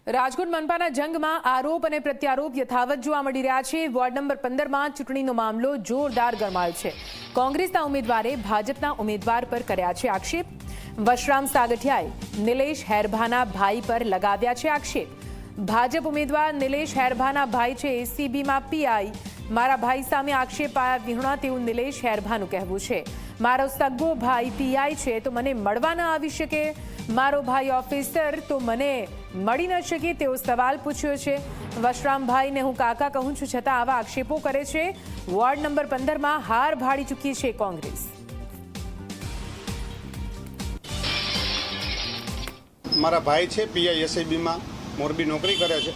રાજકોટ મનપાના જંગમાં આરોપ અને પ્રત્યારોપ યથાવત જોવા મળી રહ્યા છે। વોર્ડ નંબર 15માં ચૂંટણીનો મામલો જોરદાર ગરમાયો છે। કોંગ્રેસના ઉમેદવારે ભાજપના ઉમેદવાર પર કર્યા છે આક્ષેપ। વશરામ સાગઠિયાએ નિલેશ હેરભાના ભાઈ પર લગાવ્યા છે આક્ષેપ। ભાજપ ઉમેદવાર નિલેશ હેરભાના ભાઈ છે એસીબીમાં પીઆઈ। મારા ભાઈ સામે આક્ષેપ આવ્યા વિહોણા તેવું નિલેશ હેરભાનું કહેવું છે। મારો સગો ભાઈ પીઆઈ છે તો મને મળવા ન આવી શકે, મારો ભાઈ ઓફિસર તો મને મળી ન શકે તેવો સવાલ પૂછ્યો છે। વશરામભાઈને હું કાકા કહું છું છતાં આવા આક્ષેપો કરે છે। વોર્ડ નંબર 15માં હાર ભાળી ચૂકી છે કોંગ્રેસ। મારા ભાઈ છે પીઆઈ એસીબીમાં મોરબી નોકરી કરે છે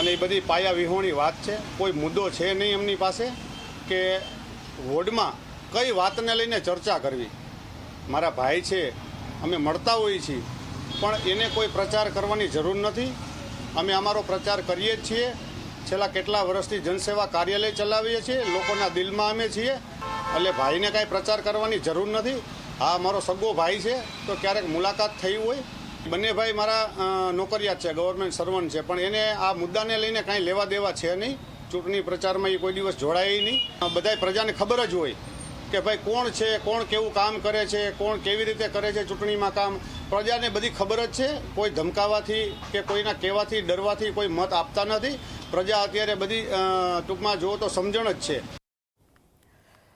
અને એ બધી પાયા વિહોણી વાત છે। કોઈ મુદ્દો છે નહીં એમની પાસે કે વોર્ડમાં કઈ વાતને લઈને ચર્ચા કરવી। મારા ભાઈ છે, અમે મળતા હોઈએ છીએ પણ એને કોઈ પ્રચાર કરવાની જરૂર નથી। અમે અમારો પ્રચાર કરીએ જ છીએ। છેલ્લા કેટલા વર્ષથી જનસેવા કાર્યાલય ચલાવીએ છીએ, લોકોના દિલમાં અમે છીએ, એટલે ભાઈને કાંઈ પ્રચાર કરવાની જરૂર નથી। હા, મારો સગો ભાઈ છે તો ક્યારેક મુલાકાત થઈ હોય। બંને ભાઈ મારા નોકરિયાત છે, ગવર્મેન્ટ સર્વન્ટ છે, પણ એને આ મુદ્દાને લઈને કાંઈ લેવા દેવા છે નહીં। ચૂંટણી પ્રચારમાં એ કોઈ દિવસ જોડાય નહીં। બધાય પ્રજાને ખબર જ હોય કે ભાઈ કોણ છે, કોણ કેવું કામ કરે છે, કોણ કેવી રીતે કરે છે ચૂંટણીમાં કામ, પ્રજાને બધી ખબર જ છે। કોઈ ધમકાવાથી કે કોઈના કહેવાથી ડરવાથી કોઈ મત આપતા નથી। પ્રજા અત્યારે બધી ટૂંકમાં જુઓ તો સમજણ જ છે।